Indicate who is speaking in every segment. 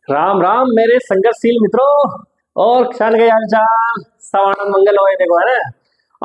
Speaker 1: राम राम मेरे संघर्षशील मित्रों। और क्षण गए हालचाल सब आनंद मंगल होए देखो, है ना।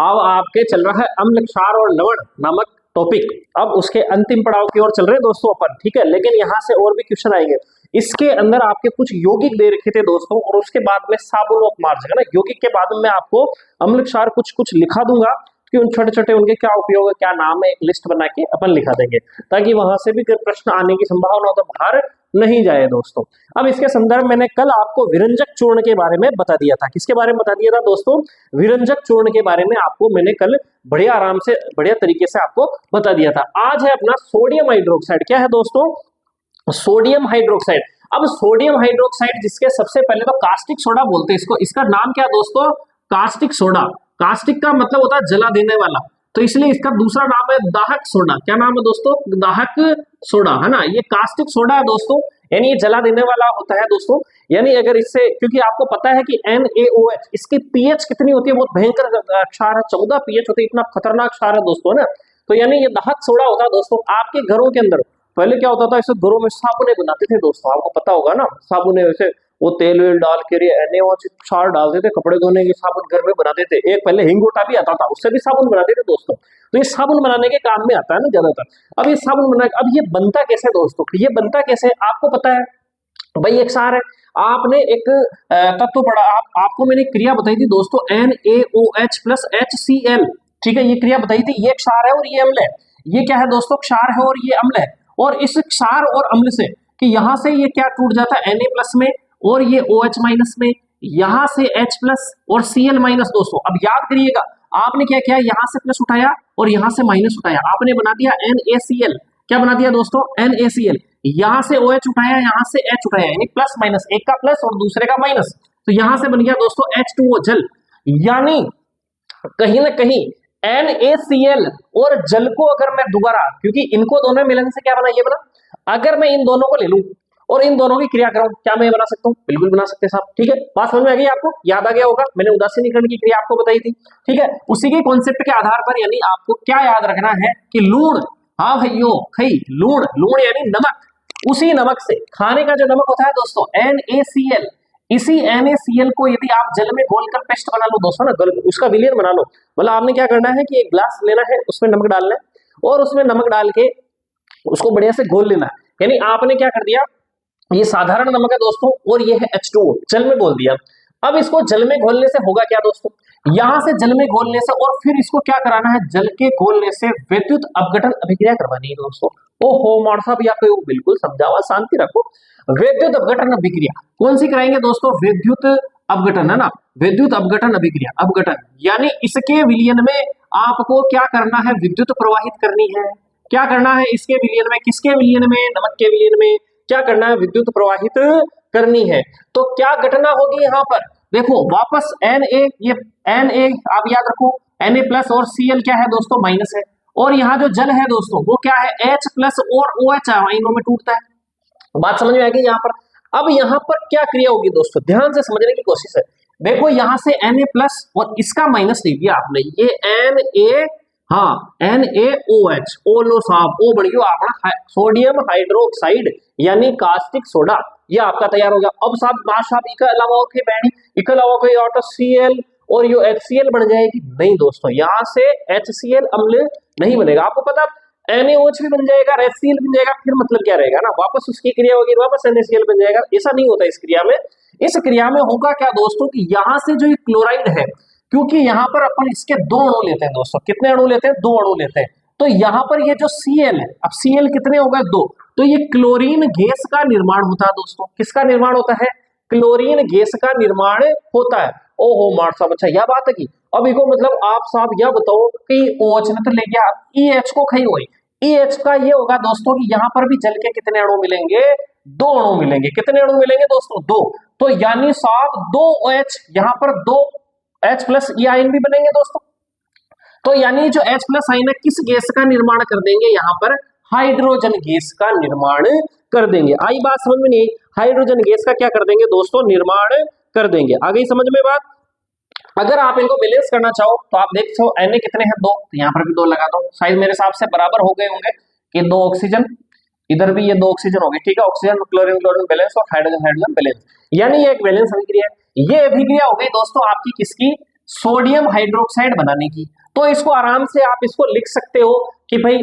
Speaker 1: अब आपके चल रहा है अम्ल क्षार और लवण नामक टॉपिक। अब उसके अंतिम पड़ाव की ओर चल रहे हैं दोस्तों अपन, ठीक है। लेकिन यहाँ से और भी क्वेश्चन आएंगे। इसके अंदर आपके कुछ यौगिक दे रखे थे दोस्तों, और उसके बाद में साबुन ऑफ मार्च है ना। यौगिक के बाद में मैं आपको अम्ल क्षार कुछ कुछ लिखा दूंगा कि उन छोटे छोटे उनके क्या उपयोग है, क्या नाम है, एक लिस्ट बना के अपन लिखा देंगे, ताकि वहां से भी प्रश्न आने की संभावना हो तो बाहर नहीं जाए दोस्तों। अब इसके संदर्भ मैंने कल आपको विरंजक चूर्ण के बारे में बता दिया था। किसके बारे में बता दिया था दोस्तों? विरंजक चूर्ण के बारे में आपको मैंने कल बढ़िया आराम से बढ़िया तरीके से आपको बता दिया था। आज है अपना सोडियम हाइड्रोक्साइड। क्या है दोस्तों? Sodium hydroxide. अब सोडियम हाइड्रोक्साइड जिसके सबसे पहले तो कास्टिक सोडा बोलते हैं इसको। इसका नाम क्या है दोस्तों? Caustic soda. कास्टिक का मतलब होता है जला देने वाला, तो इसलिए इसका दूसरा नाम है दाहक सोडा। क्या नाम है दोस्तों? दाहक सोडा, है ना। ये कास्टिक सोडा है दोस्तों, यानी ये जला देने वाला होता है दोस्तों। यानी अगर इससे, क्योंकि आपको पता है कि NaOH इसकी पीएच कितनी होती है, बहुत भयंकर क्षार है, 14 पीएच होती है। इतना खतरनाक क्षार है दोस्तों, ना। तो यानी ये दाहक सोडा होता है दोस्तों। आपके घरों के अंदर पहले क्या होता था, इसे घरों में साबुने बनाते थे दोस्तों, आपको पता होगा ना। साबुने वैसे वो तेल वेल डाल के NaOH क्षार डालते थे, कपड़े धोने की साबुन घर में बनाते थे। एक पहले हिंगोटा भी आता था, उससे भी साबुन बनाते थे दोस्तों। तो ये साबुन बनाने के काम में आता है ना ज्यादातर। अब ये साबुन बना, अब ये बनता कैसे दोस्तों? ये बनता कैसे आपको पता है? भाई एक क्षार है, आपने एक तत्व पढ़ा, आपको मैंने क्रिया बताई थी दोस्तों, NaOH प्लस HCl। ठीक है, ये क्रिया बताई थी। ये क्षार है और ये अम्ल है। ये क्या है दोस्तों? क्षार है और ये अम्ल है। और इस क्षार और अम्ल से कि यहां से ये क्या टूट जाता है Na प्लस में, और ये OH माइनस में, यहां से H प्लस और Cl माइनस। दोस्तों अब याद करिएगा, आपने क्या किया, यहां से प्लस उठाया और यहां से माइनस उठाया, आपने बना दिया NaCl। क्या बना दिया दोस्तों? NaCl। यहां से OH उठाया, यहां से H उठाया, यानी प्लस माइनस, एक का प्लस और दूसरे का माइनस, तो यहां से बन गया दोस्तों H2O जल। यानी कहीं ना कहीं NaCl और जल को अगर मैं दोबारा, क्योंकि इनको दोनों मिलन से क्या बना, ये बना। अगर मैं इन दोनों को ले लूं और इन दोनों की क्रिया करूं, क्या मैं बना सकता हूं? बिल्कुल बना सकते हैं साहब। ठीक है, बात समझ में आ गई आपको? याद आ गया होगा, मैंने उदासीनीकरण की क्रिया आपको बताई थी। ठीक है, उसी के कॉन्सेप्ट के आधार पर, यानी आपको क्या याद रखना है कि लूण, हाँ भाइयों, खई लूण, लूण यानी नमक। उसी नमक से, खाने का जो नमक होता है दोस्तों NaCl, इसी NaCl को यदि आप जल में घोलकर पेस्ट बना लो दोस्तों ना, उसका विलयन बना लो। मतलब आपने क्या करना है कि एक ग्लास लेना है, उसमें नमक डालना है और उसमें नमक डाल के उसको बढ़िया से घोल लेना है। यानी आपने क्या कर दिया, ये साधारण नमक है दोस्तों और ये है H2O, जल में घोल दिया। अब इसको जल में घोलने से होगा क्या दोस्तों? यहां से जल में घोलने से, और फिर इसको क्या कराना है, जल के घोलने से विद्युत अपघटन अभिक्रिया करवानी है दोस्तों। ओहो मार साहब, या तो बिल्कुल समझावा, शांति रखो। विद्युत अपघटन अभिक्रिया कौन सी कराएंगे दोस्तों? विद्युत अपघटन, है ना। विद्युत अपघटन अभिक्रिया, अपघटन यानी इसके विलयन में आपको क्या करना है, विद्युत प्रवाहित करनी है। क्या करना है इसके विलयन में? किसके विलयन में? नमक के विलयन में क्या करना है, विद्युत प्रवाहित करनी है। तो क्या घटना होगी यहाँ पर? देखो वापस Na, ये Na आप याद रखो, Na प्लस और Cl क्या है दोस्तों? माइनस है। और यहाँ जो जल है दोस्तों वो क्या है? H प्लस और OH आयनों में टूटता है। बात समझ में आ गई यहाँ पर? अब यहाँ पर क्या क्रिया होगी दोस्तों, ध्यान से समझने की कोशिश है। देखो यहाँ से Na प्लस और इसका माइनस ले लिया आपने, ये Na, हाँ NaOH, ओलो साहब, ओ बढ़ियो आपका सोडियम हाइड्रोक्साइड यानी कास्टिक सोडा, ये आपका तैयार हो गया। अब साहब बात साहब इसके अलावा के बैणी, इसके अलावा कोई ऑटो Cl और यो HCl बन जाएगी? नहीं दोस्तों, यहाँ से HCl अम्ल नहीं बनेगा। आपको पता NaOH भी बन जाएगा, HCl बन जाएगा, फिर मतलब क्या रहेगा ना, वापस उसकी क्रिया होगी, वापस NaCl बन जाएगा। ऐसा नहीं होता इस क्रिया में। इस क्रिया में होगा क्या दोस्तों कि यहाँ से जो क्लोराइड है, क्योंकि यहाँ पर अपन इसके दो अणु लेते हैं दोस्तों। कितने अणु लेते हैं? 2 अणु लेते हैं। तो यहाँ पर ये जो Cl है, अब Cl कितने होगा? 2। तो ये क्लोरीन गैस का निर्माण होता है दोस्तों। किसका निर्माण होता है? क्लोरीन गैस का निर्माण होता है। ओहो मार साहब, अच्छा यह बात है कि अब इको मतलब आप साहब यह बताओ कि OH ने तो ले गया, EH को खाई हुई। EH का ये होगा दोस्तों कि यहाँ पर भी जल के कितने अणु मिलेंगे? 2 अणु मिलेंगे। कितने अणु मिलेंगे दोस्तों? 2। तो यानी साहब 2 OH, यहाँ पर 2 H प्लस ये आयन भी बनेंगे दोस्तों। तो यानी जो H प्लस आयन है किस गैस का निर्माण कर देंगे? यहाँ पर हाइड्रोजन गैस का निर्माण कर देंगे। आई बात समझ में नहीं? हाइड्रोजन गैस का क्या कर देंगे दोस्तों? निर्माण कर देंगे। आ गई समझ में बात? अगर आप इनको बैलेंस करना चाहो तो आप देख सो Na कितने हैं? 2, तो यहाँ पर भी 2 लगा दो। शायद मेरे हिसाब से बराबर हो गए होंगे कि 2 ऑक्सीजन, इधर भी ये दो ऑक्सीजन हो गए, ठीक है, ऑक्सीजन क्लोरीन क्लोरीन बैलेंस और हाइड्रोजन हाइड्रोजन बैलेंस, यानी ये एक बैलेंस अभिक्रिया है। ये अभिक्रिया हो गई दोस्तों आपकी किसकी, सोडियम हाइड्रोक्साइड बनाने की। तो इसको आराम से आप इसको लिख सकते हो कि भाई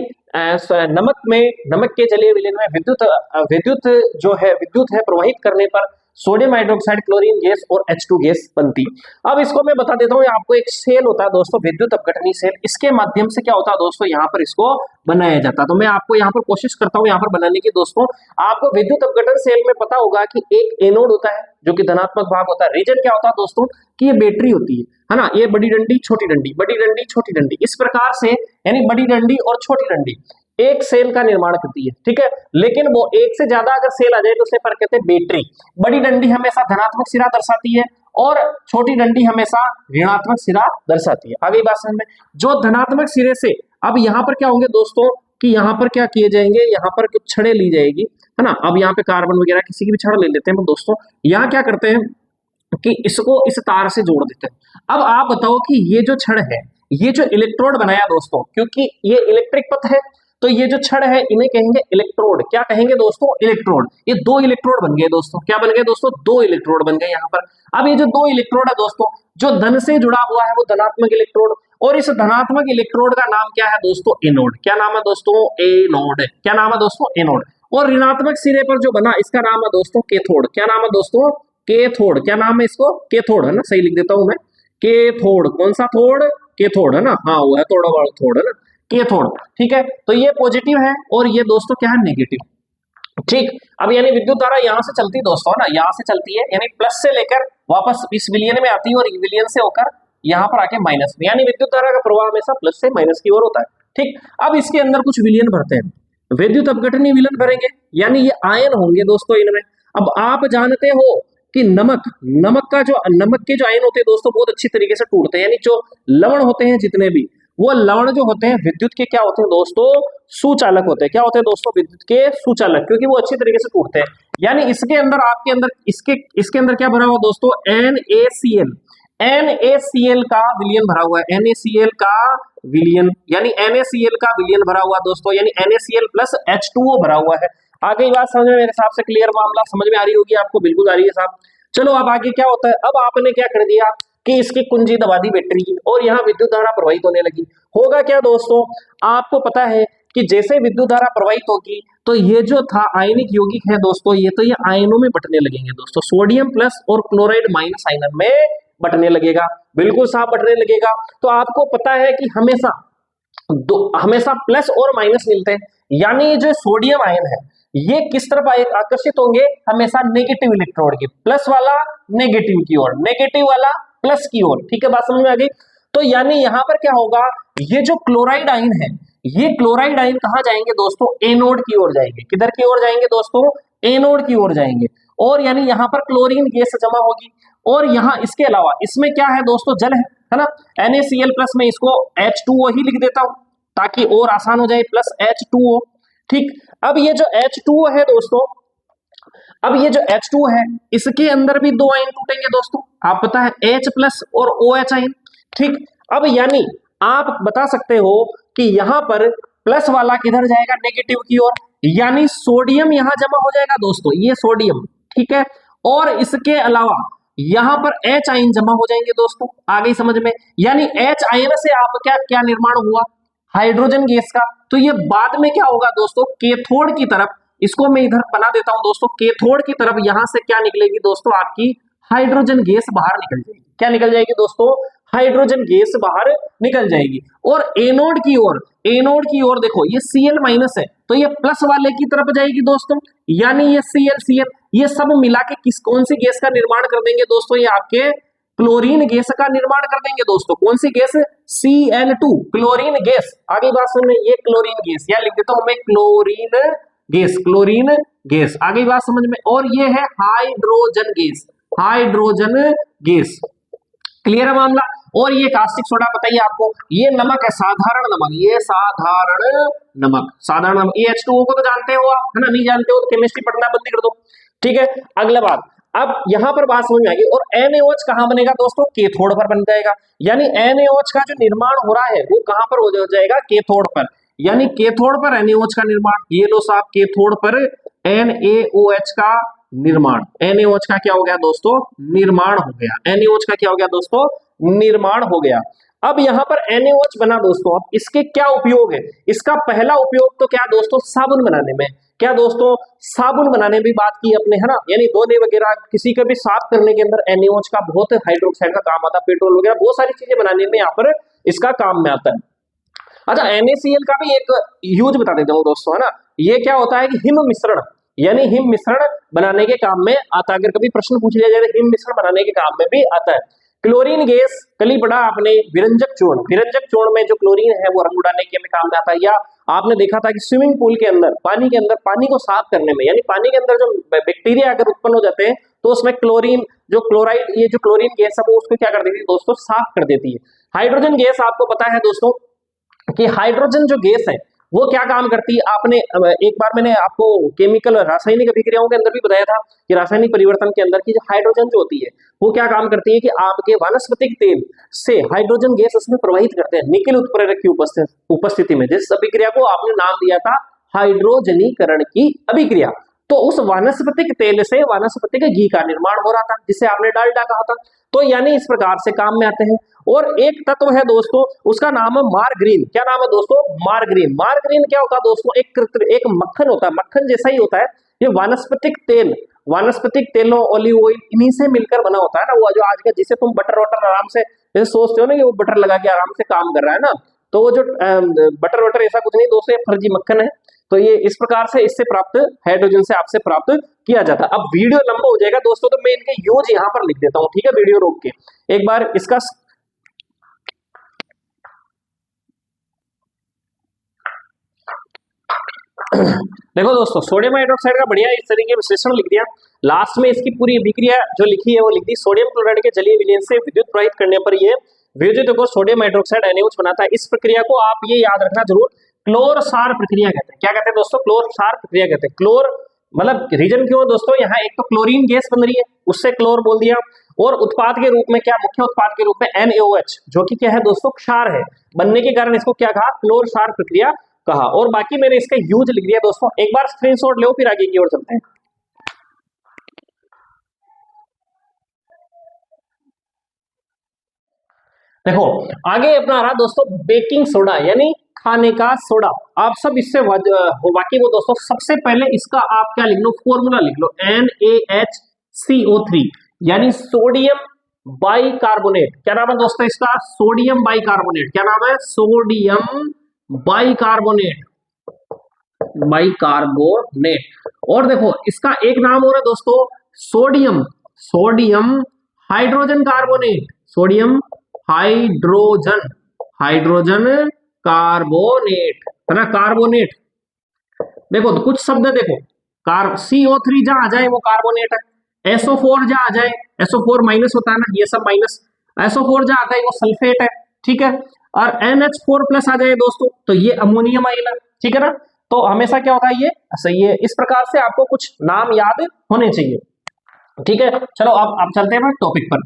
Speaker 1: नमक के जलीय विलयन में विद्युत जो है विद्युत है प्रवाहित करने पर सोडियम हाइड्रोक्साइड क्लोरीन गैस और H2 गैस बनती। अब इसको मैं बता देता हूँ, आपको एक सेल होता है दोस्तों विद्युत अपघटनी सेल, इसके माध्यम से क्या होता है दोस्तों यहाँ पर इसको बनाया जाता है। तो मैं आपको यहाँ पर कोशिश करता हूँ यहाँ पर बनाने की। दोस्तों आपको विद्युत अपघटन सेल में पता होगा कि एक एनोड होता है जो कि धनात्मक भाग होता है, रीजन क्या होता है दोस्तों कि ये बैटरी होती है ना, ये बड़ी डंडी छोटी डंडी, बड़ी डंडी छोटी डंडी, इस प्रकार से यानी बड़ी डंडी और छोटी डंडी एक सेल का निर्माण करती है, ठीक है। लेकिन वो एक से ज्यादा अगर सेल आ जाए तो उसे पर कहते हैं बैटरी। बड़ी डंडी हमेशा धनात्मक सिरा दर्शाती है और छोटी डंडी हमेशा ऋणात्मक सिरा दर्शाती है। आगे बात समझ में, जो धनात्मक सिरे से अब यहाँ पर क्या होंगे दोस्तों कि यहाँ पर क्या किए जाएंगे, यहाँ पर कुछ छड़ें ली जाएगी, है ना। अब यहाँ पे कार्बन वगैरह किसी की भी छड़ ले लेते हैं दोस्तों। यहाँ क्या करते हैं कि इसको इस तार से जोड़ देते हैं। अब आप बताओ कि ये जो छड़ है, ये जो इलेक्ट्रोड बनाया दोस्तों, क्योंकि ये इलेक्ट्रिक पथ है तो ये जो छड़ है इन्हें कहेंगे इलेक्ट्रोड। क्या कहेंगे दोस्तों, इलेक्ट्रोड। ये दो इलेक्ट्रोड बन गए दोस्तों, क्या बन गए दोस्तों, दो इलेक्ट्रोड बन गए यहाँ पर। अब ये जो दो इलेक्ट्रोड है दोस्तों, जो धन से जुड़ा हुआ है वो धनात्मक इलेक्ट्रोड, और इस धनात्मक इलेक्ट्रोड का नाम क्या है दोस्तों, एनोड। क्या नाम है दोस्तों, एनोड। क्या नाम है दोस्तों, एनोड। और ऋणात्मक सिरे पर जो बना इसका नाम है दोस्तों कैथोड। क्या नाम है दोस्तों, कैथोड। क्या नाम है इसको, कैथोड, है ना, सही लिख देता हूं मैं, कैथोड। कौन सा थोड़, कैथोड, है ना, हाँ वो है थोड़ा बड़ा थोड़, है ना, कैथोड, ठीक है। तो ये पॉजिटिव है और ये दोस्तों क्या है, नेगेटिव, ठीक। अब यानी विद्युत धारा यहाँ से चलती है दोस्तों, है ना, यहाँ से चलती है, यानी प्लस से लेकर वापस इस विलयन में आती है और विलयन से होकर यहाँ पर आके माइनस में, यानी विद्युत धारा का प्रवाह हमेशा प्लस से माइनस की ओर होता है, ठीक। अब इसके अंदर कुछ विलयन भरते हैं, विद्युत अपघटनी विलयन भरेंगे, यानी ये आयन होंगे दोस्तों इनमें। अब आप जानते हो कि नमक के जो आयन होते हैं दोस्तों बहुत अच्छी तरीके से टूटते हैं, यानी जो लवण होते हैं जितने भी, वो लवण जो होते हैं विद्युत के क्या होते हैं दोस्तों, सुचालक होते हैं। क्या होते हैं दोस्तों, विद्युत के सुचालक, क्योंकि वो अच्छी तरीके से टूटते हैं। यानी इसके अंदर आपके अंदर इसके अंदर क्या भरा हुआ दोस्तों, NaCl का विलयन भरा हुआ है, NaCl का विलयन, यानी NaCl का विलयन भरा हुआ दोस्तों, यानी NaCl प्लस H2O भरा हुआ है। आगे बात समझ में, मेरे हिसाब से क्लियर मामला समझ में आ रही होगी आपको, बिल्कुल आ रही है साहब। चलो अब आगे क्या होता है, अब आपने क्या कर दिया कि इसकी कुंजी दबा दी बैटरी की और यहाँ विद्युत धारा प्रवाहित होने लगी। होगा क्या दोस्तों, आपको पता है कि जैसे विद्युत धारा प्रवाहित होगी तो ये जो था आयनिक यौगिक है दोस्तों, ये आयनों में बटने लगेंगे दोस्तों, सोडियम प्लस और क्लोराइड माइनस आयन में बटने लगेगा, बिल्कुल साफ बटने लगेगा। तो आपको पता है कि हमेशा प्लस और माइनस मिलते हैं, यानी जो सोडियम आयन है ये किस तरफ आकर्षित होंगे, हमेशा नेगेटिव इलेक्ट्रोड की, प्लस वाला नेगेटिव की ओर, नेगेटिव वाला प्लस की ओर, ठीक है, बात समझ में आ गई। तो यानी यहां पर क्या होगा, ये जो क्लोराइड आयन है, ये क्लोराइड आयन कहां जाएंगे दोस्तों, एनोड की ओर जाएंगे। किधर की ओर जाएंगे दोस्तों, एनोड की ओर जाएंगे। और यानी यहां पर क्लोरीन गैस जमा होगी, और यहां इसके अलावा इसमें क्या है दोस्तों, जल है ना, NaCl प्लस में इसको H2O ही लिख देता हूं ताकि और आसान हो जाए, प्लस H2O, ठीक। अब ये जो H2O है दोस्तों, अब ये जो H2O है इसके अंदर भी दो आयन टूटेंगे दोस्तों, आप पता है H प्लस और OH आयन, ठीक। अब यानी आप बता सकते हो कि यहां पर प्लस वाला किधर जाएगा, नेगेटिव की ओर, यानी सोडियम यहां जमा हो जाएगा दोस्तों, ये सोडियम, ठीक है। और इसके अलावा यहां पर H आयन जमा हो जाएंगे दोस्तों, आ गई समझ में। यानी H आयन से आप क्या निर्माण हुआ, हाइड्रोजन गैस का। तो ये बाद में क्या होगा दोस्तों, कैथोड की तरफ, इसको मैं इधर बना देता हूं दोस्तों, कैथोड की तरफ यहां से क्या निकलेगी दोस्तों, आपकी हाइड्रोजन गैस बाहर निकल जाएगी। क्या निकल जाएगी दोस्तों, हाइड्रोजन गैस बाहर निकल जाएगी। और एनोड की ओर देखो ये Cl माइनस है तो ये प्लस वाले की तरफ जाएगी दोस्तों, यानी ये Cl ये सब मिला के कौन सी गैस का निर्माण कर देंगे दोस्तों, ये आपके क्लोरीन गैस का निर्माण कर देंगे दोस्तों। कौन सी गैस, Cl2, क्लोरीन गैस। आगे बात समझ में, ये क्लोरीन गैस, या लिख देता हूं मैं क्लोरीन गैस, आगे बात समझ में। और ये है हाइड्रोजन गैस, क्लियर है मामला। और ये कास्टिक सोडा बताइए आपको, ये नमक है, साधारण नमक, ये H2O को तो जानते हो आप, है ना, नहीं जानते हो तो केमिस्ट्री पढ़ना बंद कर दो, ठीक है। अगला बात, अब यहां पर बात समझ में आएगी। और NaOH कहां बनेगा दोस्तों, कैथोड पर बन जाएगा, यानी NaOH का जो निर्माण हो रहा है वो कहां पर हो जाएगा, कैथोड पर। यानी कैथोड पर NaOH का निर्माण। ये लो साहब, कैथोड पर NaOH का निर्माण। NaOH का क्या हो गया दोस्तों? निर्माण हो गया। NaOH का क्या हो गया दोस्तों? निर्माण हो गया। अब यहां पर NaOH बना दोस्तों, अब इसके क्या उपयोग है? इसका पहला उपयोग तो क्या दोस्तों? साबुन बनाने में। क्या दोस्तों? साबुन बनाने में भी बात की अपने, है ना, यानी धोने वगैरह किसी का भी साफ करने के अंदर NaOH का बहुत हाइड्रोक्साइड का काम आता है, पेट्रोल वगैरह बहुत सारी चीजें बनाने में यहाँ पर इसका काम में आता है। अच्छा, NaCl का भी एक यूज बता देता हूँ दोस्तों, है ना। ये क्या होता है कि हिम मिश्रण, यानी हिम मिश्रण बनाने के काम में आता है। अगर कभी प्रश्न पूछ लिया जाए तो हिम मिश्रण बनाने के काम में भी आता है। क्लोरीन गैस, कल ही पढ़ा आपने, विरंजक चूर्ण। विरंजक चूर्ण में जो क्लोरीन है वो रंग उड़ाने के में काम में आता है। या आपने देखा था कि स्विमिंग पूल के अंदर, पानी के अंदर, पानी को साफ करने में, यानी पानी के अंदर जो बैक्टीरिया अगर उत्पन्न हो जाते हैं तो उसमें क्लोरीन, जो क्लोराइड, ये जो क्लोरीन गैस है वो उसको क्या कर देती है दोस्तों? साफ कर देती है। हाइड्रोजन गैस, आपको पता है दोस्तों कि हाइड्रोजन जो गैस है वो क्या काम करती है? आपने एक बार मैंने आपको केमिकल रासायनिक अभिक्रियाओं के अंदर भी बताया था कि रासायनिक परिवर्तन के अंदर की जो हाइड्रोजन जो होती है वो क्या काम करती है कि आपके वानस्पतिक तेल से हाइड्रोजन गैस उसमें प्रवाहित करते हैं निकेल उत्प्रेरक की उपस्थिति में। जिस अभिक्रिया को आपने नाम दिया था हाइड्रोजनीकरण की अभिक्रिया, तो उस वानस्पतिक तेल से वानस्पतिक घी का निर्माण हो रहा था, जिसे आपने डालडा कहा था। तो यानी इस प्रकार से काम में आते हैं। और एक तत्व है दोस्तों, उसका नाम है मार्गरीन। क्या नाम है दोस्तों? मार्गरीन। मार्गरीन क्या होता है दोस्तों? एक मक्खन होता है, मक्खन जैसा ही होता है। ये वानस्पतिक तेल, वानस्पतिक तेलों, ऑलिव ऑयल, इन्हीं से मिलकर बना होता है ना। वो जो आज का जिसे तुम बटर वटर आराम से जैसे सोचते हो ना कि वो बटर लगा के आराम से काम कर रहा है ना, तो वो जो बटर वटर ऐसा कुछ नहीं दोस्तों, ये फर्जी मक्खन है। तो ये इस प्रकार से इससे प्राप्त हाइड्रोजन से आपसे प्राप्त किया जाता है। अब वीडियो लंबा हो जाएगा दोस्तों, तो मैं इनके यूज यहां पर लिख देता हूं, ठीक है, वीडियो रोक के एक बार इसका। देखो दोस्तों, सोडियम हाइड्रोक्साइड का बढ़िया इस तरीके विश्लेषण लिख दिया। लास्ट में इसकी पूरी अभिक्रिया जो लिखी है वो लिख दी। सोडियम क्लोराइड के जलीय विलयन से विद्युत प्रवाहित करने पर ये विद्युत को सोडियम हाइड्रोक्साइड NaOH बनाता है। इस प्रक्रिया को आप ये याद रखना जरूर, क्लोर-सार प्रक्रिया कहते हैं। क्या कहते हैं दोस्तों? क्लोर-सार प्रक्रिया कहते हैं। क्लोर मतलब रीजन क्यों दोस्तों? यहाँ एक तो क्लोरीन गैस बन रही है, उससे क्लोर बोल दिया, और उत्पाद के रूप में क्या, मुख्य उत्पाद के रूप में NaOH, जो कि क्या है दोस्तों? क्षार है। बनने के कारण इसको क्या कहा? क्लोर-सार प्रक्रिया कहा। और बाकी मैंने इसका यूज लिख दिया दोस्तों, एक बार स्क्रीनशॉट लो, फिर आगे की ओर चलते हैं। देखो आगे अपना रहा दोस्तों बेकिंग सोडा, यानी खाने का सोडा। आप सब इससे वाकिफ हो दोस्तों। सबसे पहले इसका आप क्या लिख लो? फॉर्मूला लिख लो, NaHCO3, यानी सोडियम बाइकार्बोनेट। क्या नाम है दोस्तों इसका? Sodium bicarbonate. क्या नाम है? Sodium bicarbonate, bicarbonate. और देखो इसका एक नाम हो रहा है दोस्तों sodium hydrogen carbonate, sodium hydrogen carbonate, है ना, कार्बोनेट। देखो तो कुछ शब्द देखो, CO3 जहां आ जाए वो कार्बोनेट है, SO4 जहां आ जाए, SO4 माइनस होता है ना, ये सब माइनस, SO4 जहां आता है वो सल्फेट है, ठीक है। और NH4 प्लस आ जाए दोस्तों तो ये अमोनियम आयन है, ठीक है ना। तो हमेशा क्या होता है ये सही है। इस प्रकार से आपको कुछ नाम याद होने चाहिए, ठीक है। चलो अब चलते हैं टॉपिक पर।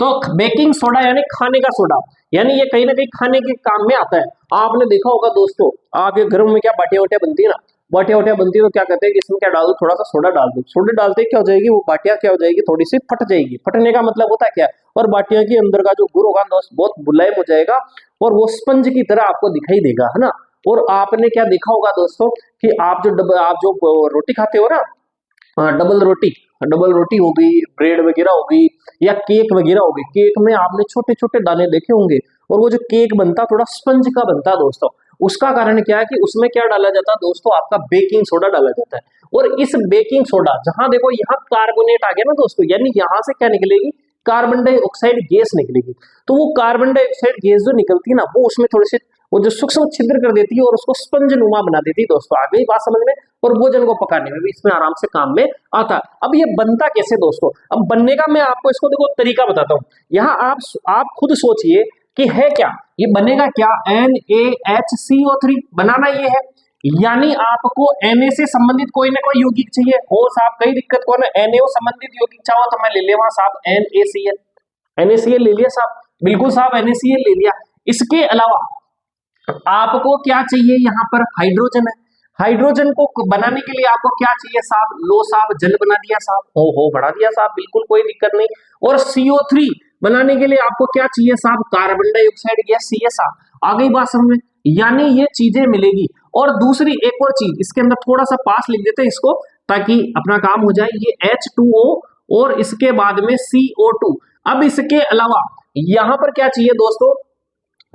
Speaker 1: तो बेकिंग सोडा यानी खाने का सोडा, यानी ये कहीं ना कहीं खाने के काम में आता है। आपने देखा होगा दोस्तों, आपके घर में क्या बाटिया वटिया बनती है ना, बाटिया वटिया बनती है तो क्या कहते हैं कि इसमें क्या डाल दो? थोड़ा सा सोडा डाल दो। सोडा डालते ही क्या हो जाएगी? वो बाटिया क्या हो जाएगी? थोड़ी सी फट जाएगी। फटने का मतलब होता है क्या? और बाटिया के अंदर का जो गुड़ होगा दोस्त बहुत मुलायम हो जाएगा और वो स्पंज की तरह आपको दिखाई देगा, है ना। और आपने क्या देखा होगा दोस्तों कि आप जो रोटी खाते हो ना, डबल रोटी हो गई, ब्रेड वगैरह हो गई, या केक वगैरह हो गई, केक में आपने छोटे छोटे दाने देखे होंगे और वो जो केक बनता थोड़ा स्पंज का बनता दोस्तों। उसका कारण क्या है कि उसमें क्या डाला जाता है दोस्तों? आपका बेकिंग सोडा डाला जाता है। और इस बेकिंग सोडा जहां देखो यहाँ कार्बोनेट आ गया ना दोस्तों, यानी यहां से क्या निकलेगी? कार्बन डाइऑक्साइड गैस निकलेगी। तो वो कार्बन डाइऑक्साइड गैस जो निकलती है ना, वो उसमें थोड़ी सी वो जो सूक्ष्म छिद्र कर देती है और उसको स्पंज नुमा बना देती है दोस्तों। आ गई बात समझ में? और भोजन को पकाने में भी इसमें आराम से काम में आता है। अब ये बनता कैसे दोस्तों? अब बनने का मैं आपको इसको देखो तरीका बताता हूँ। यहाँ आप खुद सोचिए कि है क्या ये, बनेगा क्या? NaHCO3 बनाना ये है, यानी आपको Na से संबंधित कोई ना कोई यौगिक चाहिए हो साहब। कई दिक्कत को ना NaO संबंधित यौगिक चाहो तो मैं ले लेवा साहब NaCl ले लिया साहब, बिल्कुल साहब NaCl ले लिया। इसके अलावा आपको क्या चाहिए यहाँ पर? हाइड्रोजन है। हाइड्रोजन को बनाने के लिए आपको क्या चाहिए साहब? लो साहब, जल बना दिया साहब, हो बढ़ा दिया साहब, बिल्कुल कोई दिक्कत नहीं। और CO3 बनाने के लिए आपको क्या चाहिए साहब? कार्बन डाइऑक्साइड गैस चाहिए साहब। आ गई बात समझ में? यानी ये चीजें मिलेगी। और दूसरी एक और चीज इसके अंदर थोड़ा सा पास लिख देते हैं इसको, ताकि अपना काम हो जाए। ये H2O और इसके बाद में CO2। अब इसके अलावा यहां पर क्या चाहिए दोस्तों?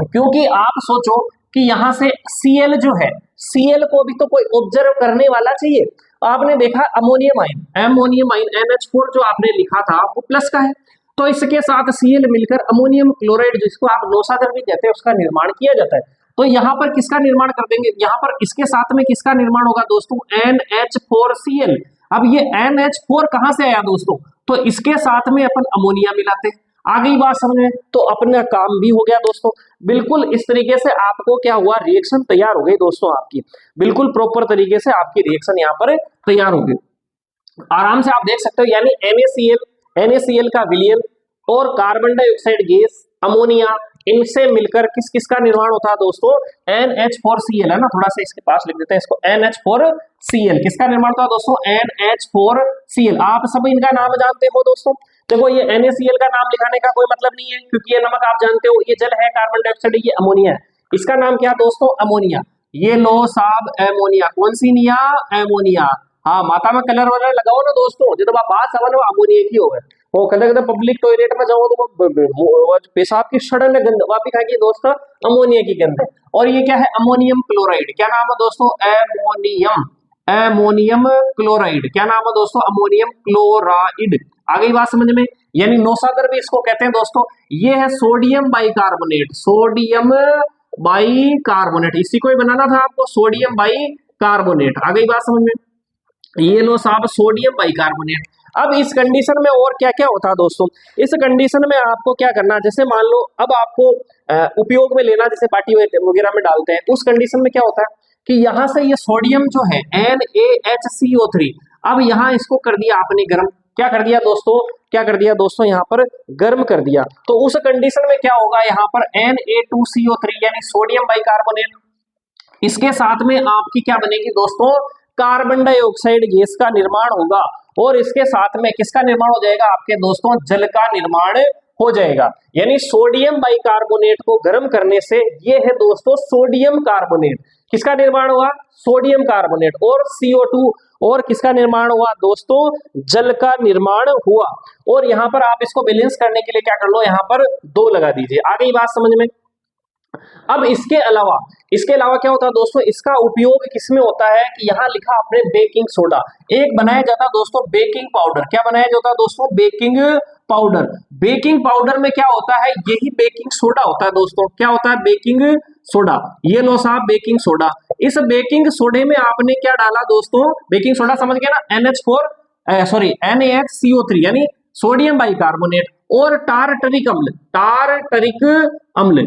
Speaker 1: क्योंकि आप सोचो कि यहां से Cl जो है, Cl को भी तो कोई ऑब्जर्व करने वाला चाहिए। आपने देखा अमोनियम आयन NH4 जो आपने लिखा था वो प्लस का है, तो इसके साथ Cl मिलकर अमोनियम क्लोराइड, जिसको आप नौसागर भी कहते हैं, उसका निर्माण किया जाता है। तो यहाँ पर किसका निर्माण कर देंगे? यहाँ पर इसके साथ में किसका निर्माण होगा दोस्तों? NH4Cl। अब ये NH4 कहां से आया दोस्तों? तो इसके साथ में अपन अमोनिया मिलाते हैं। आ गई बात समझ में? तो अपना काम भी हो गया दोस्तों। बिल्कुल इस तरीके से आपको क्या हुआ? रिएक्शन तैयार हो गई दोस्तों आपकी, बिल्कुल प्रॉपर तरीके से आपकी रिएक्शन यहाँ पर तैयार हो गई। आराम से आप देख सकते हो, यानी NaCl का विलयन और कार्बन डाइऑक्साइड गैस, अमोनिया, इनसे मिलकर किस किस का निर्माण होता है दोस्तों? NH4Cl है ना, थोड़ा सा इसके पास लिख देते हैं इसको, NH4Cl। किसका निर्माण होता है दोस्तों? NH4Cl। आप सब इनका नाम जानते हो दोस्तों। देखो ये NaCl का नाम लिखाने का कोई मतलब नहीं है, क्योंकि ये नमक आप जानते हो, ये जल है, कार्बन डाइऑक्साइड ये अमोनिया है। इसका नाम क्या दोस्तों? अमोनिया। ये लो साहब एमोनिया, कौन सी निया? एमोनिया। हाँ, माता में कलर वलर लगाओ ना दोस्तों, जब आप बात समझ लो अमोनिया की हो गए। वो कदे कदे पब्लिक टॉयलेट में जाओ तो पेशाब की सड़न गंध वापी खाएगी दोस्तों, अमोनिया की गंध। और ये क्या है? Ammonium chloride. क्या नाम है दोस्तों? Ammonium chloride. क्या नाम है दोस्तों? Ammonium chloride. आ गई बात समझ में? यानी नौसागर भी इसको कहते हैं दोस्तों। ये है सोडियम बाइकार्बोनेट, सोडियम बाइकार्बोनेट, इसी को ही बनाना था आपको, सोडियम बाइकार्बोनेट। आ गई बात समझ में? ये लो साहब सोडियम बाइकार्बोनेट। अब इस कंडीशन में और क्या क्या होता है दोस्तों? इस कंडीशन में आपको क्या करना, जैसे मान लो अब आपको उपयोग में लेना, जैसे पार्टी वगैरह में डालते हैं, उस कंडीशन में क्या होता है कि यहाँ से ये सोडियम जो है NaHCO3, अब यहाँ इसको कर दिया आपने गर्म। क्या कर दिया दोस्तों? क्या कर दिया दोस्तों? यहाँ पर गर्म कर दिया। तो उस कंडीशन में क्या होगा? यहाँ पर Na2CO3 यानी सोडियम बाइकार्बोनेट, इसके साथ में आपकी क्या बनेगी दोस्तों? कार्बन डाइऑक्साइड गैस का निर्माण होगा। और इसके साथ में किसका निर्माण हो जाएगा आपके दोस्तों? जल का निर्माण हो जाएगा। यानी सोडियम बाइकार्बोनेट को गर्म करने से ये है दोस्तों सोडियम कार्बोनेट। किसका निर्माण हुआ? Sodium carbonate. और CO2, और किसका निर्माण हुआ दोस्तों? जल का निर्माण हुआ। और यहाँ पर आप इसको बैलेंस करने के लिए क्या कर लो? यहाँ पर 2 लगा दीजिए। आ गई बात समझ में? अब इसके अलावा क्या होता है दोस्तों? इसका उपयोग किसमें होता है कि यहाँ लिखा आपने बेकिंग सोडा। एक बनाया जाता है दोस्तों बेकिंग पाउडर। क्या बनाया जाता है दोस्तों? Baking powder. बेकिंग पाउडर में क्या होता है? यही बेकिंग सोडा होता है दोस्तों। क्या होता है? Baking soda. ये लो साहब बेकिंग सोडा। इस बेकिंग सोडे में आपने क्या डाला दोस्तों? बेकिंग सोडा समझ गए ना? NaHCO3 यानी सोडियम बाइकार्बोनेट और टारटरिक अम्ल, टारटरिक अम्ल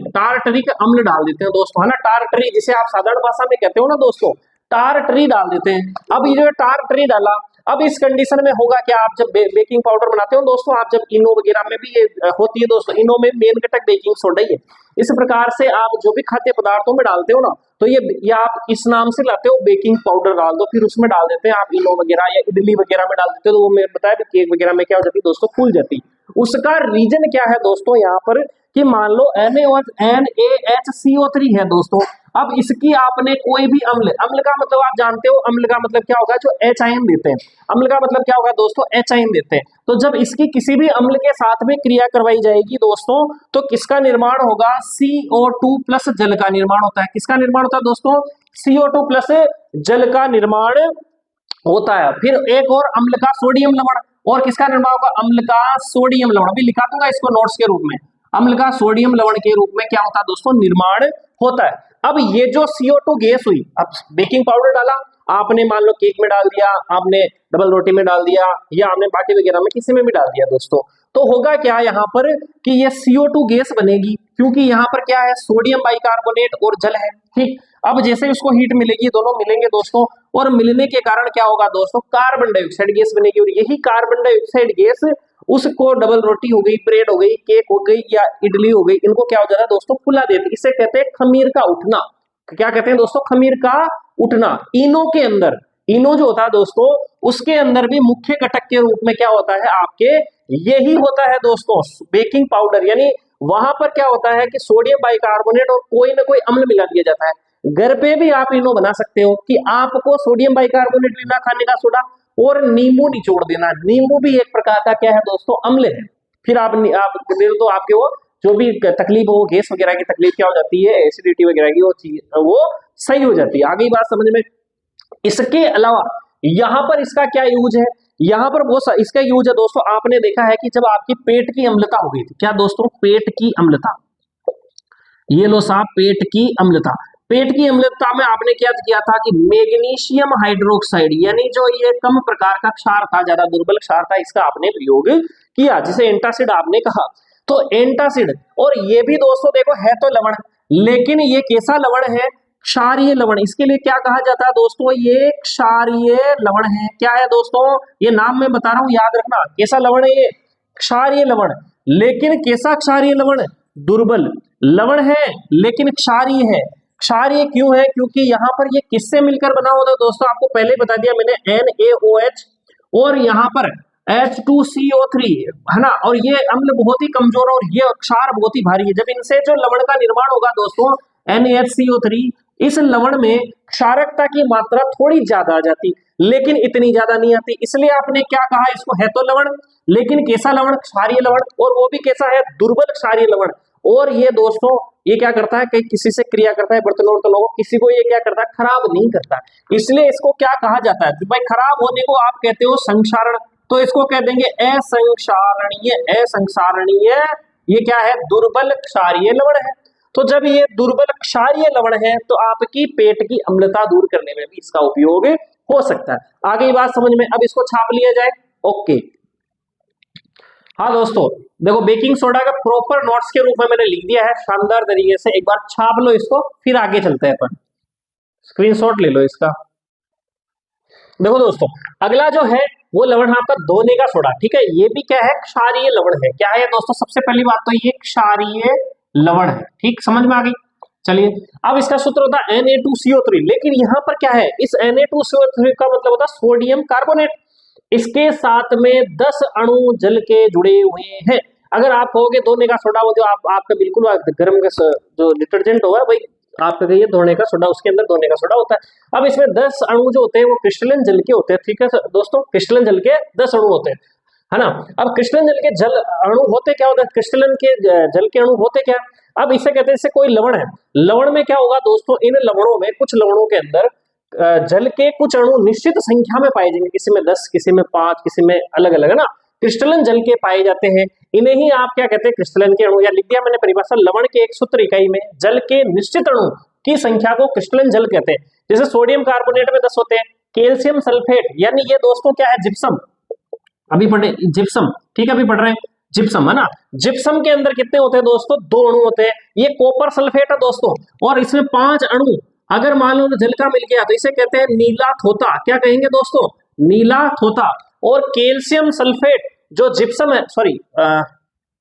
Speaker 1: डाल देते हैं दोस्तों, है ना? टारटरी, जिसे आप साधारण भाषा में कहते हो ना दोस्तों, टारटरी डाल देते हैं। अब ये जो टारटरी डाला, अब इस कंडीशन में होगा क्या? आप जब बेकिंग पाउडर बनाते हो दोस्तों, आप जब इनो वगैरह में भी ये होती है दोस्तों, इनो में मेन घटक बेकिंग सोडा ही है। इस प्रकार से आप जो भी खाद्य पदार्थों में डालते हो ना, तो ये आप इस नाम से लाते हो, बेकिंग पाउडर डाल दो, फिर उसमें डाल देते हैं आप इनो वगैरह या इडली वगैरह में डाल देते हो, तो वो मैं बताया कि केक वगैरह में क्या हो जाती है दोस्तों? फूल जाती। उसका रीजन क्या है दोस्तों यहाँ पर कि मान लो NaHCO3 है दोस्तों। अब इसकी आपने कोई भी अम्ल का मतलब आप जानते हो, अम्ल का मतलब क्या होगा? जो H आयन देते हैं। अम्ल का मतलब क्या होगा दोस्तों? H आयन देते हैं। तो जब इसकी किसी भी अम्ल के साथ में क्रिया करवाई जाएगी दोस्तों, तो किसका निर्माण होगा? CO2 प्लस जल का निर्माण होता है। किसका निर्माण होता है दोस्तों? CO2 प्लस जल का निर्माण होता है। फिर एक और अम्ल का सोडियम लवण, और किसका निर्माण होगा? अम्ल का सोडियम लवण। अभी लिखा दूंगा इसको नोट्स के रूप में। अम्ल का सोडियम लवण के रूप में क्या होता है दोस्तों? निर्माण होता है। अब ये जो CO2 गैस हुई, अब बेकिंग पाउडर डाला आपने, मान लो केक में डाल दिया आपने, डबल रोटी में डाल दिया, या आपने बाटी वगैरह में किसी में भी डाल दिया दोस्तों, तो होगा क्या यहाँ पर कि ये CO2 गैस बनेगी, क्योंकि यहाँ पर क्या है? सोडियम बाइकार्बोनेट और जल है। ठीक, अब जैसे इसको हीट मिलेगी, दोनों मिलेंगे दोस्तों, और मिलने के कारण क्या होगा दोस्तों? कार्बन डाइऑक्साइड गैस बनेगी। और यही कार्बन डाइऑक्साइड गैस उसको डबल रोटी हो गई, ब्रेड हो गई, केक हो गई या इडली हो गई, इनको क्या हो जाता है दोस्तों, फुला देती है। इसे कहते हैं खमीर का उठना। क्या कहते हैं दोस्तों, खमीर का उठना। इनो के अंदर, इनो जो होता है दोस्तों, उसके अंदर भी मुख्य घटक के रूप में क्या होता है आपके, यही होता है दोस्तों, बेकिंग पाउडर। यानी वहां पर क्या होता है कि सोडियम बाइकार्बोनेट और कोई ना कोई अम्ल मिला दिया जाता है। घर पे भी आप इनो बना सकते हो कि आपको सोडियम बाइकार्बोनेट भी ना, खाने का सोडा और नींबू निचोड़ देना। नींबू भी एक प्रकार का क्या है दोस्तों, अम्ल है। फिर आप दे दो तो आपके वो जो भी तकलीफ हो, गैस वगैरह की तकलीफ क्या हो जाती है, एसिडिटी वगैरह की, वो चीज वो सही हो जाती है। आगे बात समझ में। इसके अलावा यहां पर इसका क्या यूज है, यहां पर वो इसका यूज है दोस्तों, आपने देखा है कि जब आपकी पेट की अम्लता हो गई थी, क्या दोस्तों, पेट की अम्लता, ये लो साहब, पेट की अम्लता। पेट की अम्लता में आपने क्या किया था कि मैग्नीशियम हाइड्रोक्साइड, यानी जो ये कम प्रकार का क्षार था, ज्यादा दुर्बल क्षार था, इसका आपने प्रयोग किया, जिसे एंटासिड आपने कहा। तो एंटासिड, और ये भी दोस्तों देखो है तो लवण, लेकिन ये कैसा लवण है, क्षारीय लवण। इसके लिए क्या कहा जाता है दोस्तों, ये क्षारीय लवण है। क्या है दोस्तों, ये नाम मैं बता रहा हूं, याद रखना, कैसा लवण है ये, क्षारीय लवण। लेकिन कैसा क्षारीय लवण, दुर्बल लवण है लेकिन क्षारीय है। क्षारीय क्यों है, क्योंकि यहाँ पर ये किससे मिलकर बना होता है दोस्तों, आपको पहले बता दिया मैंने, NaOH और यहाँ पर H2CO3 है ना, और ये अम्ल बहुत ही कमजोर और ये क्षार बहुत ही भारी है। जब इनसे जो लवण का निर्माण होगा दोस्तों, NaHCO3, इस लवण में क्षारकता की मात्रा थोड़ी ज्यादा आ जाती, लेकिन इतनी ज्यादा नहीं आती। इसलिए आपने क्या कहा, इसको है तो लवण, लेकिन कैसा लवण, क्षारीय लवण, और वो भी कैसा है, दुर्बल क्षारीय लवण। और ये दोस्तों ये क्या करता है, कहीं किसी से क्रिया करता है, बर्तनों वर्तनों को, किसी को ये क्या करता है, खराब नहीं करता। इसलिए इसको क्या कहा जाता है भाई, खराब होने को आप कहते हो संक्षारण, तो इसको कह देंगे असंक्षारणीय। असंक्षारणीय ये क्या है, दुर्बल क्षारीय लवण है। तो जब ये दुर्बल क्षारीय लवण है तो आपकी पेट की अम्लता दूर करने में भी इसका उपयोग हो सकता है। आगे बात समझ में, अब इसको छाप लिया जाए। ओके, हाँ दोस्तों देखो, बेकिंग सोडा का प्रॉपर नोट्स के रूप में मैंने लिख दिया है शानदार तरीके से, एक बार छाप लो इसको, फिर आगे चलते हैं अपन। स्क्रीनशॉट ले लो इसका। देखो दोस्तों, अगला जो है वो लवण है आपका धोने का सोडा। ठीक है, ये भी क्या है, क्षारीय लवण है। क्या है दोस्तों, सबसे पहली बात तो ये क्षारीय लवण है। ठीक, समझ में आ गई। चलिए, अब इसका सूत्र होता है Na2CO3, लेकिन यहाँ पर क्या है, इस Na2CO3 का मतलब होता है सोडियम कार्बोनेट। इसके साथ में 10 अणु जल के जुड़े हुए हैं। अगर आप कहोगे धोने का सोडा, वो जो आपका बिल्कुल गर्म का जो डिटर्जेंट होगा भाई, आपका कहिए धोने का सोडा, उसके अंदर धोने का सोडा होता है। अब इसमें 10 अणु जो होते हैं वो क्रिस्टलन जल के होते हैं। ठीक है दोस्तों, क्रिस्टलन जल के 10 अणु होते हैं, है ना। अब क्रिस्टलन जल के जल अणु होते क्या होते हैं, क्रिस्टलन के जल के अणु होते क्या, अब इसे कहते हैं, इससे कोई लवण है, लवण में क्या होगा दोस्तों, इन लवणों में, कुछ लवणों के अंदर जल के कुछ अणु निश्चित संख्या में पाए जाएंगे, किसी में 10, किसी में 5, किसी में अलग अलग, है ना। क्रिस्टलन जल के पाए जाते हैं, इन्हें ही आप क्या कहते हैं, क्रिस्टलन के अणु, या लिख दिया मैंने परिभाषा, लवण के एक सूत्र इकाई में जल के निश्चित अणु की संख्या को क्रिस्टलन जल कहते हैं। जैसे सोडियम कार्बोनेट में 10 होते हैं, कैल्शियम सल्फेट, यानी ये दोस्तों क्या है, जिप्सम, अभी पढ़े जिप्सम, ठीक है, अभी पढ़ रहे हैं जिप्सम, है ना। जिप्सम के अंदर कितने होते हैं दोस्तों, 2 अणु होते हैं। ये कॉपर सल्फेट है दोस्तों, और इसमें 5 अणु अगर मान लो जल का मिल गया तो इसे कहते हैं नीला थोता। क्या कहेंगे दोस्तों, नीला थोता। और कैल्शियम सल्फेट जो जिप्सम है, सॉरी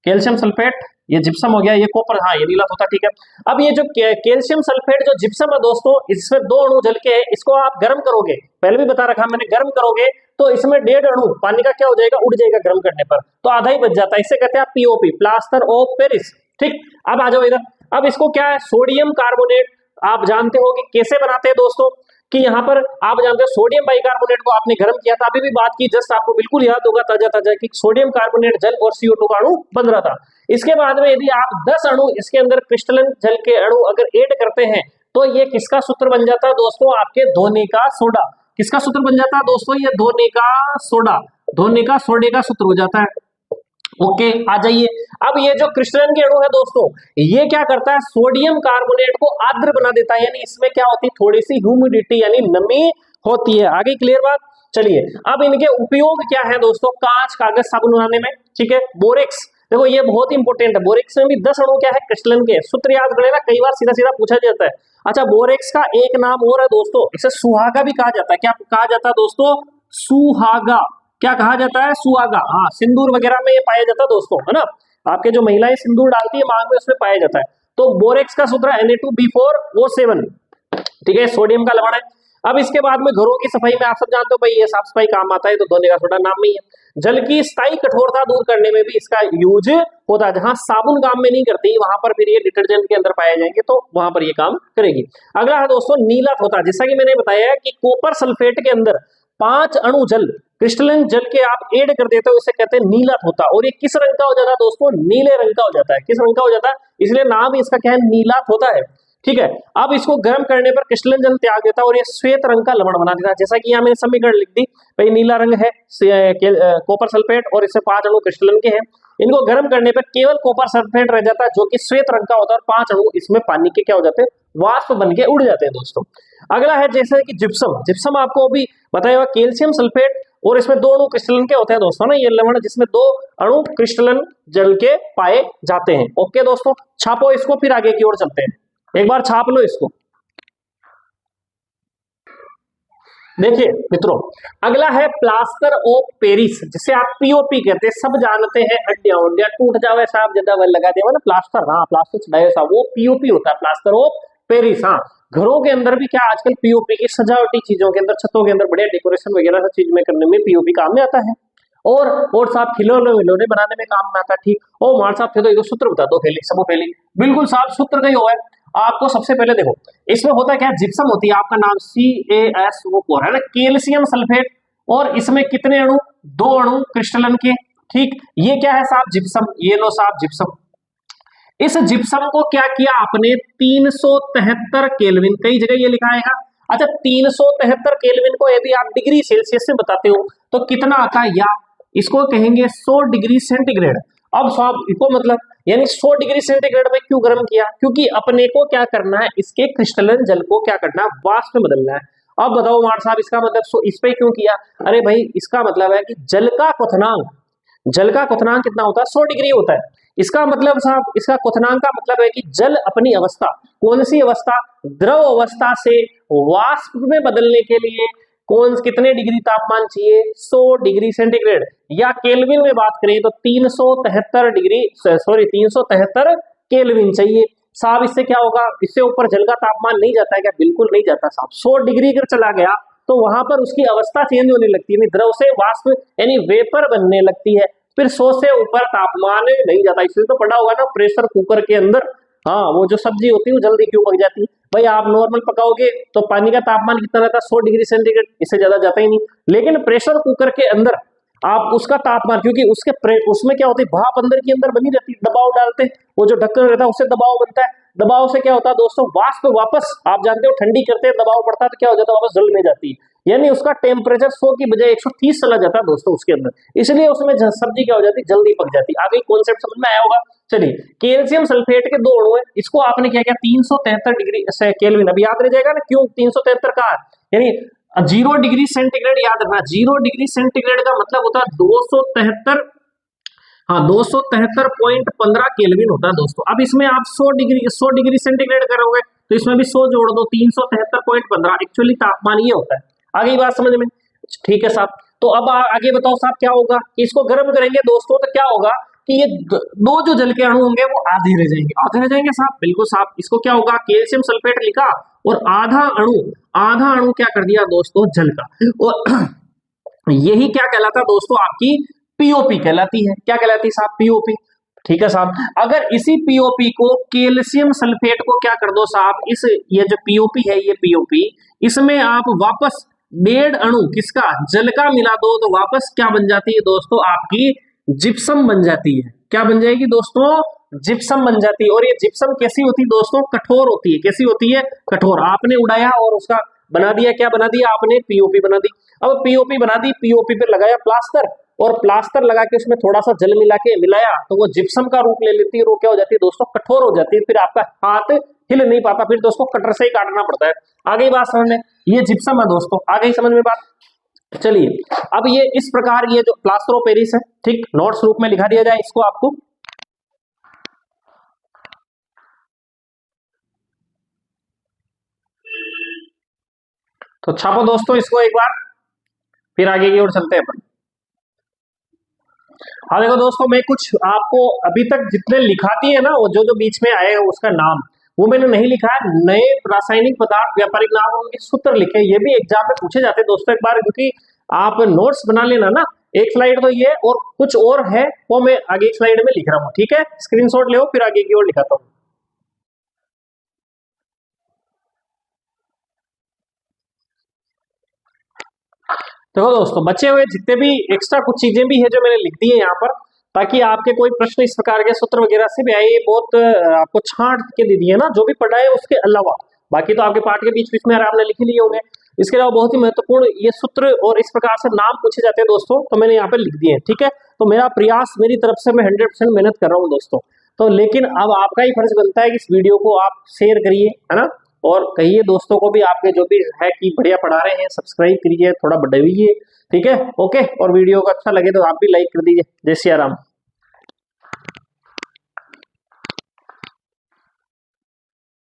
Speaker 1: कैल्शियम सल्फेट, ये जिप्सम हो गया, ये कॉपर, हाँ ये नीला थोता, ठीक है। अब ये जो कैल्शियम सल्फेट जो जिप्सम है दोस्तों, इसमें 2 अणु जल के, इसको आप गर्म करोगे, पहले भी बता रखा मैंने, गर्म करोगे तो इसमें 1.5 अणु पानी का क्या हो जाएगा, उड़ जाएगा गर्म करने पर, तो आधा ही बच जाता है। इसे कहते हैं POP, प्लास्टर ऑफ पेरिस। ठीक, अब आ जाओ इधर। अब इसको क्या है, सोडियम कार्बोनेट, आप जानते हो कि कैसे बनाते हैं दोस्तों, कि यहाँ पर आप जानते हो सोडियम बाइकार्बोनेट को आपने गर्म किया था, अभी भी बात की, जस्ट आपको बिल्कुल याद होगा ताजा ताजा, कि सोडियम कार्बोनेट जल और CO2 का अणु बन रहा था। इसके बाद में यदि आप 10 अणु इसके अंदर क्रिस्टलन जल के अणु अगर ऐड करते हैं तो ये किसका सूत्र बन जाता है दोस्तों, आपके धोने का सोडा। किसका सूत्र बन जाता है दोस्तों, ये धोने का सोडा, धोने का सोडे का सूत्र हो जाता है। ओके, आ जाइए। अब ये जो क्रिस्टलन के अणु है दोस्तों, ये क्या करता है, सोडियम कार्बोनेट को आर्द्र बना देता है, यानी इसमें क्या होती है, थोड़ी सी ह्यूमिडिटी यानी नमी होती है। आगे क्लियर बात। चलिए, अब इनके उपयोग क्या है दोस्तों, कांच, कागज, साबुन बनाने में। ठीक है, बोरेक्स, देखो ये बहुत इंपॉर्टेंट है, बोरेक्स में भी 10 अणु क्या है, क्रिस्टलन के। सूत्र याद करें ना, कई बार सीधा सीधा पूछा जाता है। अच्छा, बोरेक्स का एक नाम और है दोस्तों, इसे सुहागा भी कहा जाता है। क्या कहा जाता है दोस्तों, सुहागा। क्या कहा जाता है, सुहागा। हाँ, सिंदूर वगैरह में ये पाया जाता है दोस्तों, है ना। आपके जो महिलाएं सिंदूर डालती है मांग में, उसमें पाया जाता है। तो बोरेक्स का सूत्र Na2B4O7, ठीक है, सोडियम का लवण है। अब इसके बाद में घरों की सफाई में आप सब जानते हो भाई ये साफ सफाई काम आता है, तो धोने का सोडा नाम में ही है। जल की स्थायी कठोरता दूर करने में भी इसका यूज होता है। जहां साबुन काम में नहीं करती वहां पर फिर ये डिटर्जेंट के अंदर पाए जाएंगे, तो वहां पर ये काम करेगी। अगला है दोस्तों नीला थोथा। जैसा कि मैंने बताया कि कॉपर सल्फेट के अंदर 5 अणु जल, क्रिस्टलन जल के आप ऐड कर देते हो, इसे कहते हैं नीला थोथा। और ये किस रंग का हो जाता है दोस्तों, नीले रंग का हो जाता है। किस रंग का हो जाता है, इसलिए नाम इसका क्या है, नीला थोथा है। ठीक है, अब इसको गर्म करने पर क्रिस्टलन जल त्याग देता है और ये श्वेत रंग का लवण बना देता है। जैसा कि यहाँ मैंने समीकरण लिख दी भाई, नीला रंग है कॉपर सल्फेट और इससे 5 अणु क्रिस्टलन के हैं। इनको गर्म करने पर केवल कॉपर सल्फेट रह जाता है जो कि श्वेत रंग का होता है, और 5 अणु इसमें पानी के क्या हो जाते हैं, वाष्प बन के उड़ जाते हैं दोस्तों। अगला है जैसे कि जिप्सम। जिप्सम आपको अभी बताया हुआ कैल्शियम सल्फेट, और इसमें 2 अणु क्रिस्टलन के होते हैं दोस्तों ना, ये लवण जिसमें 2 अणु क्रिस्टलन जल के पाए जाते हैं। ओके दोस्तों, छापो इसको, फिर आगे की ओर चलते हैं। एक बार छाप लो इसको। देखिए मित्रों, अगला है प्लास्टर ऑफ पेरिस, जिसे आप पीओपी कहते हैं। सब जानते हैं, हड्डियां टूट जावे साहब, ज्यादा बल लगा देवा ना प्लास्टर, हाँ प्लास्टर चढ़ाए साहब, वो पीओपी होता है, प्लास्टर ऑफ पेरिस। हाँ, घरों के अंदर भी क्या आजकल पीओपी की सजावटी चीजों के अंदर, छतों के अंदर बढ़िया डेकोरेशन वगैरह सब चीज में करने में पीओपी काम में आता है। और साहब खिलौने विलौने बनाने में काम में आता है। ठीक, ओ मार साहब थे तो एक सूत्र बता दो, फैली सबो फैली, बिल्कुल साहब सूत्र का ही हुआ है। आपको सबसे पहले देखो इसमें होता है क्या, जिप्सम होती है, आपका नाम CaSO4 है ना, कैल्शियम सल्फेट, और इसमें कितने अणु, 2 अणु क्रिस्टलन के। ठीक, ये क्या है साहब, जिप्सम। ये लो साहब जिप्सम। इस जिप्सम को क्या किया आपने, 373 केल्विन, कई जगह ये लिखा है। अच्छा, 373 केल्विन को यदि आप डिग्री सेल्सियस से बताते हो तो कितना आता है, या इसको कहेंगे 100 डिग्री सेंटीग्रेड। अब साहब इसको मतलब यानी 100 डिग्री सेंटीग्रेड में क्यों गर्म किया, क्योंकि अपने को क्या करना है, इसके क्रिस्टलन जल को क्या करना है, वाष्प में बदलना है। अब बताओ मार साहब इसका मतलब इस पे क्यों किया, अरे भाई इसका मतलब है कि जल का क्वथनांक, जल का क्वथनांक कितना होता है, 100 डिग्री होता है। इसका मतलब साहब, इसका क्वथनांक का मतलब है कि जल अपनी अवस्था, कौन सी अवस्था, द्रव अवस्था से वाष्प में बदलने के लिए कौन कितने डिग्री तापमान चाहिए, 100 डिग्री सेंटीग्रेड, या केल्विन में बात करें तो 373 डिग्री, सॉरी 373 केल्विन चाहिए। साहब इससे क्या होगा, इससे ऊपर जल का तापमान नहीं जाता है क्या, बिल्कुल नहीं जाता साहब। 100 डिग्री अगर चला गया तो वहां पर उसकी अवस्था चेंज होने लगती है, द्रव से वाष्प यानी वेपर बनने लगती है, फिर 100 से ऊपर तापमान नहीं जाता। इसलिए तो पढ़ा होगा ना प्रेशर कुकर के अंदर, हाँ वो जो सब्जी होती है वो जल्दी क्यों पक जाती है भाई, आप नॉर्मल पकाओगे तो पानी का तापमान कितना रहता है, 100 डिग्री सेंटीग्रेड, इससे ज्यादा जाता ही नहीं। लेकिन प्रेशर कुकर के अंदर आप उसका तापमान, क्योंकि उसमें क्या होती है, भाप अंदर के अंदर बनी रहती है, दबाव डालते हैं, वो जो ढक्कन रहता है उससे दबाव बनता है, दबाव से क्या होता है दोस्तों, वाष्प वापस आप जानते हो ठंडी करते हैं, दबाव बढ़ता है तो क्या हो जाता है, वापस जल में जाती है, यानी उसका टेम्परेचर 100 की बजाय 130 चला जाता है दोस्तों उसके अंदर, इसलिए उसमें सब्जी क्या हो जाती है, जल्दी पक जाती है। आगे कॉन्सेप्ट समझ में आया होगा। चलिए, कैल्शियम सल्फेट के 2 अणु है, इसको आपने क्या किया, 373 डिग्री केल्विन, अभी याद रह जाएगा ना क्यों 373 का, यानी 0 डिग्री सेंटीग्रेड याद रखना, 0 डिग्री सेंटीग्रेड का मतलब होता है 273, हाँ 273.15 केल्विन होता है दोस्तों। अब इसमें आप 100 डिग्री सेंटीग्रेड करोगे तो इसमें भी 100 जोड़ दो, 373.15 एक्चुअली तापमान ये होता है। आगे बात समझ में, ठीक है साहब। तो अब आगे बताओ साहब क्या होगा, इसको गर्म करेंगे दोस्तों तो क्या होगा कि ये 2 जो जल के अणु होंगे वो आधे रह जाएंगे, आधे रह जाएंगे साहब, बिल्कुल साहब। इसको क्या होगा, कैल्शियम सल्फेट लिखा और आधा अणु क्या कर दिया दोस्तों, जल का, और यही क्या कहलाता दोस्तों, आपकी पीओपी कहलाती है। क्या कहलाती है साहब, पीओपी। ठीक है साहब, अगर इसी पीओपी को कैल्शियम सल्फेट को क्या कर दो साहब, इस ये जो पीओपी है, ये पीओपी, इसमें आप वापस 1.5 अणु किसका, जल का मिला दो, तो वापस क्या बन जाती है दोस्तों, आपकी जिप्सम बन जाती है। क्या बन जाएगी दोस्तों, जिप्सम बन जाती है। और ये जिप्सम कैसी होती है दोस्तों, कठोर होती है। कैसी होती है, कठोर। आपने उड़ाया और उसका बना दिया, क्या बना दिया आपने, पीओपी बना दी। अब पीओपी बना दी, पीओपी पे लगाया प्लास्टर, और प्लास्टर लगा के उसमें थोड़ा सा जल मिलाया तो वो जिप्सम का रूप ले लेती है, वो क्या हो जाती है दोस्तों, कठोर हो जाती है, फिर आपका हाथ हिल नहीं पाता, फिर दोस्तों कटर से ही काटना पड़ता है। आगे बात समझ में, ये जिप्सम है दोस्तों, आगे ही समझ में बात। चलिए, अब ये इस प्रकार ये जो प्लास्टर ऑफ पेरिस है, ठीक, नोट्स रूप में लिखा दिया जाए इसको आपको। तो छापो दोस्तों इसको एक बार, फिर आगे की ओर चलते हैं अपन। हाँ देखो दोस्तों, मैं कुछ आपको अभी तक जितने लिखाती है ना, वो जो जो बीच में आए हैं उसका नाम वो मैंने नहीं लिखा है। नए रासायनिक पदार्थ व्यापारिक नाम और उनके सूत्र लिखे, ये भी एग्जाम में पूछे जाते हैं दोस्तों एक बार, क्योंकि आप नोट्स बना लेना ना। एक स्लाइड तो ये और कुछ और है, वो मैं आगे एक स्लाइड में लिख रहा हूँ, ठीक है। स्क्रीनशॉट ले, फिर आगे की ओर लिखाता हूँ। देखो दोस्तों, बचे हुए जितने भी एक्स्ट्रा कुछ चीजें भी है जो मैंने लिख दी है यहाँ पर, ताकि आपके कोई प्रश्न इस प्रकार के सूत्र वगैरह से भी आए, ये बहुत आपको छांट के दे दिए ना जो भी पढ़ा है उसके अलावा। बाकी तो आपके पाठ के बीच बीच में आपने लिख ही लिए होंगे। इसके अलावा बहुत ही महत्वपूर्ण ये सूत्र और इस प्रकार से नाम पूछे जाते हैं दोस्तों, तो मैंने यहाँ पे लिख दिए हैं, ठीक है। तो मेरा प्रयास, मेरी तरफ से मैं 100% मेहनत कर रहा हूँ दोस्तों। तो लेकिन अब आपका ही फर्ज बनता है कि इस वीडियो को आप शेयर करिए, है ना। और कहिए दोस्तों को भी, आपके जो भी है कि बढ़िया पढ़ा रहे हैं, सब्सक्राइब करिए, थोड़ा बढ़ाइए, ठीक है। ओके, और वीडियो को अच्छा लगे तो आप भी लाइक कर दीजिए। जय सिया राम।